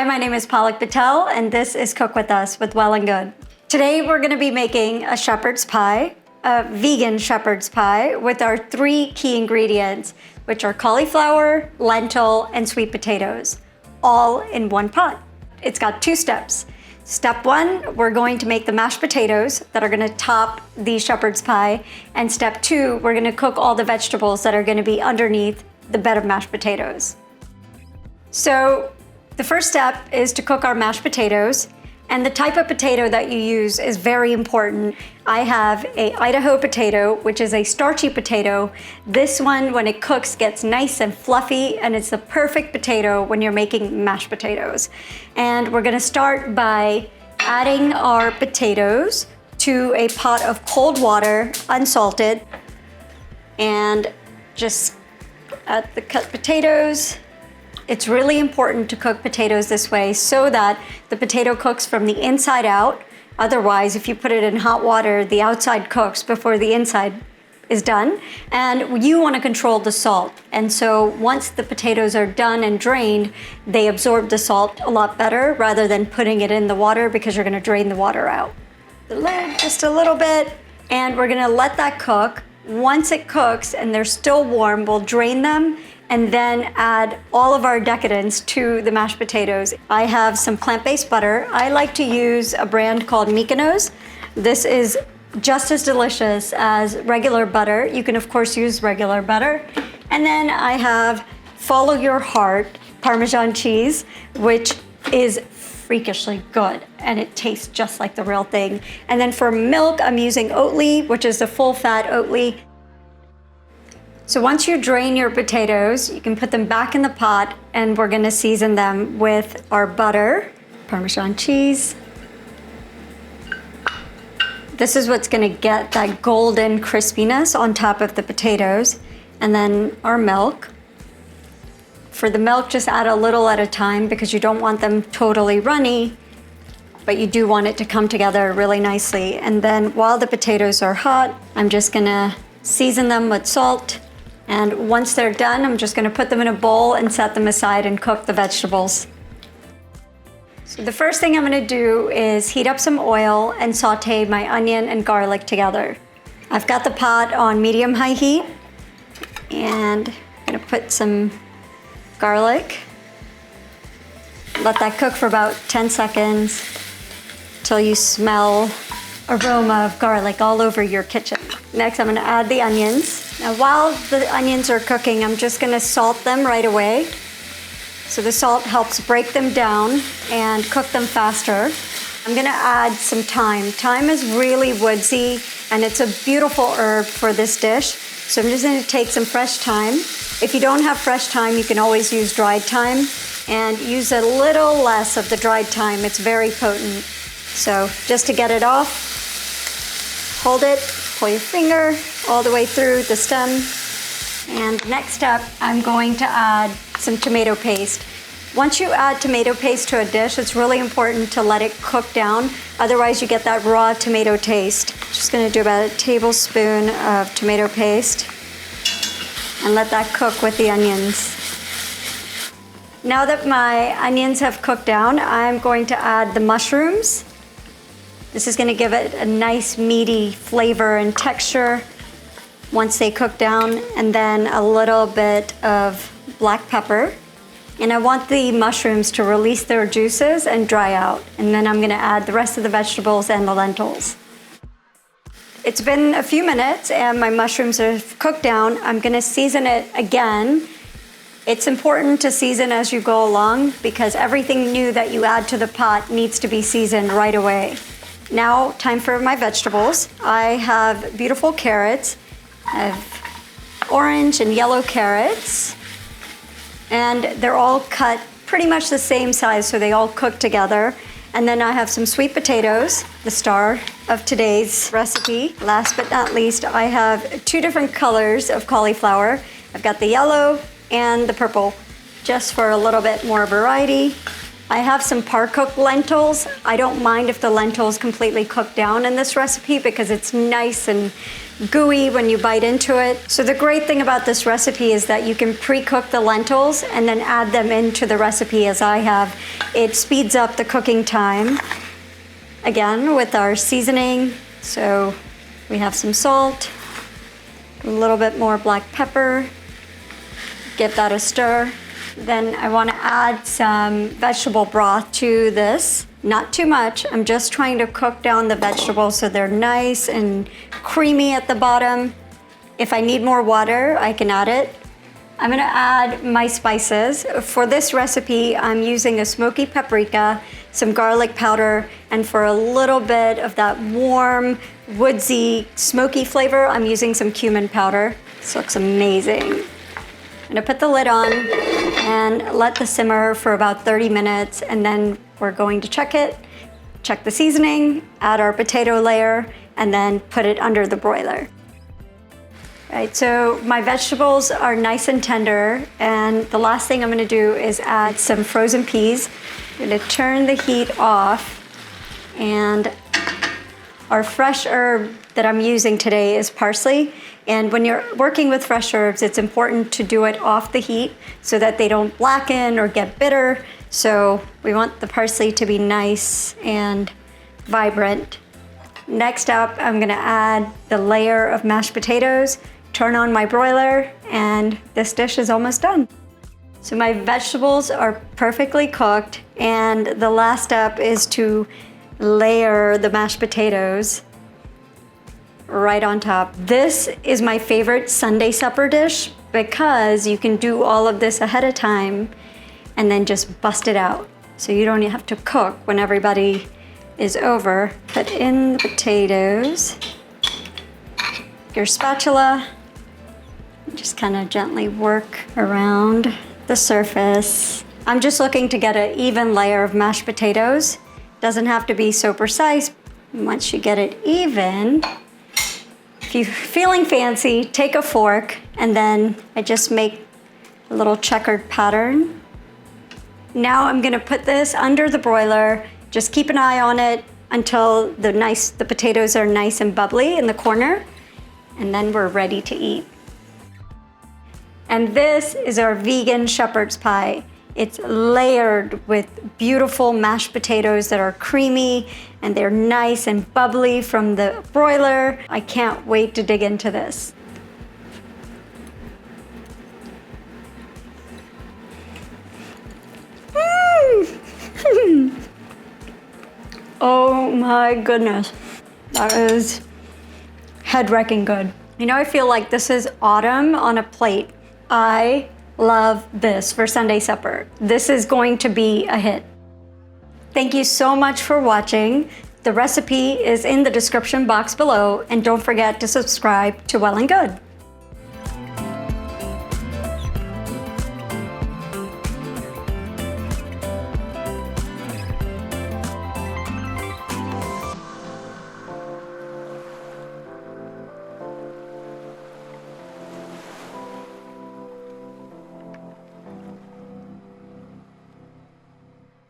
Hi, my name is Palak Patel, and this is Cook With Us with Well+Good. Today we're gonna be making a shepherd's pie, a vegan shepherd's pie with our 3 key ingredients, which are cauliflower, lentil, and sweet potatoes, all in one pot. It's got 2 steps. Step 1, we're going to make the mashed potatoes that are gonna top the shepherd's pie. And step 2, we're gonna cook all the vegetables that are gonna be underneath the bed of mashed potatoes. So the first step is to cook our mashed potatoes, and the type of potato that you use is very important. I have an Idaho potato, which is a starchy potato. This one, when it cooks, gets nice and fluffy, and it's the perfect potato when you're making mashed potatoes. And we're gonna start by adding our potatoes to a pot of cold water, unsalted, and just add the cut potatoes. It's really important to cook potatoes this way so that the potato cooks from the inside out. Otherwise, if you put it in hot water, the outside cooks before the inside is done. And you want to control the salt. And so once the potatoes are done and drained, they absorb the salt a lot better rather than putting it in the water, because you're going to drain the water out. The lid just a little bit, and we're going to let that cook. Once it cooks and they're still warm, we'll drain them and then add all of our decadents to the mashed potatoes. I have some plant-based butter. I like to use a brand called Mykonos. This is just as delicious as regular butter. You can of course use regular butter. And then I have Follow Your Heart Parmesan cheese, which is freakishly good, and it tastes just like the real thing. And then for milk, I'm using Oatly, which is a full-fat Oatly. So once you drain your potatoes, you can put them back in the pot, and we're gonna season them with our butter, Parmesan cheese. This is what's gonna get that golden crispiness on top of the potatoes. And then our milk. For the milk, just add a little at a time because you don't want them totally runny, but you do want it to come together really nicely. And then while the potatoes are hot, I'm just gonna season them with salt. And once they're done, I'm just gonna put them in a bowl and set them aside and cook the vegetables. So the first thing I'm gonna do is heat up some oil and saute my onion and garlic together. I've got the pot on medium-high heat, and I'm gonna put some garlic. Let that cook for about 10 seconds till you smell aroma of garlic all over your kitchen. Next, I'm gonna add the onions. Now, while the onions are cooking, I'm just gonna salt them right away. So the salt helps break them down and cook them faster. I'm gonna add some thyme. Thyme is really woodsy, and it's a beautiful herb for this dish. So I'm just gonna take some fresh thyme. If you don't have fresh thyme, you can always use dried thyme, and use a little less of the dried thyme. It's very potent. So just to get it off, hold it, pull your finger all the way through the stem. And next up, I'm going to add some tomato paste. Once you add tomato paste to a dish, it's really important to let it cook down. Otherwise, you get that raw tomato taste. Just gonna do about a tablespoon of tomato paste and let that cook with the onions. Now that my onions have cooked down, I'm going to add the mushrooms. This is gonna give it a nice meaty flavor and texture once they cook down, and then a little bit of black pepper. And I want the mushrooms to release their juices and dry out. And then I'm gonna add the rest of the vegetables and the lentils. It's been a few minutes and my mushrooms are cooked down. I'm gonna season it again. It's important to season as you go along because everything new that you add to the pot needs to be seasoned right away. Now, time for my vegetables. I have beautiful carrots. I have orange and yellow carrots, and they're all cut pretty much the same size, so they all cook together. And then I have some sweet potatoes, the star of today's recipe. Last but not least, I have 2 different colors of cauliflower. I've got the yellow and the purple, just for a little bit more variety. I have some par-cooked lentils. I don't mind if the lentils completely cook down in this recipe because it's nice and gooey when you bite into it. So the great thing about this recipe is that you can pre-cook the lentils and then add them into the recipe as I have. It speeds up the cooking time. Again, with our seasoning. So we have some salt, a little bit more black pepper. Give that a stir. Then I want to add some vegetable broth to this. Not too much. I'm just trying to cook down the vegetables so they're nice and creamy at the bottom. If I need more water, I can add it. I'm going to add my spices. For this recipe, I'm using a smoky paprika, some garlic powder, and for a little bit of that warm, woodsy, smoky flavor, I'm using some cumin powder. This looks amazing. I'm gonna put the lid on and let this simmer for about 30 minutes, and then we're going to check it, check the seasoning, add our potato layer, and then put it under the broiler. Right, so my vegetables are nice and tender, and the last thing I'm gonna do is add some frozen peas. I'm gonna turn the heat off, and our fresh herb that I'm using today is parsley. And when you're working with fresh herbs, it's important to do it off the heat so that they don't blacken or get bitter. So we want the parsley to be nice and vibrant. Next up, I'm gonna add the layer of mashed potatoes, turn on my broiler, and this dish is almost done. So my vegetables are perfectly cooked, and the last step is to layer the mashed potatoes right on top. This is my favorite Sunday supper dish because you can do all of this ahead of time and then just bust it out. So you don't have to cook when everybody is over. Put in the potatoes, your spatula, just kind of gently work around the surface. I'm just looking to get an even layer of mashed potatoes. Doesn't have to be so precise. Once you get it even, if you're feeling fancy, take a fork, and then I just make a little checkered pattern. Now I'm gonna put this under the broiler. Just keep an eye on it until the potatoes are nice and bubbly in the corner, and then we're ready to eat. And this is our vegan shepherd's pie. It's layered with beautiful mashed potatoes that are creamy and they're nice and bubbly from the broiler. I can't wait to dig into this. Oh my goodness. That is head-wrecking good. You know, I feel like this is autumn on a plate. I love this for Sunday supper. This is going to be a hit. Thank you so much for watching. The recipe is in the description box below, and don't forget to subscribe to Well and Good.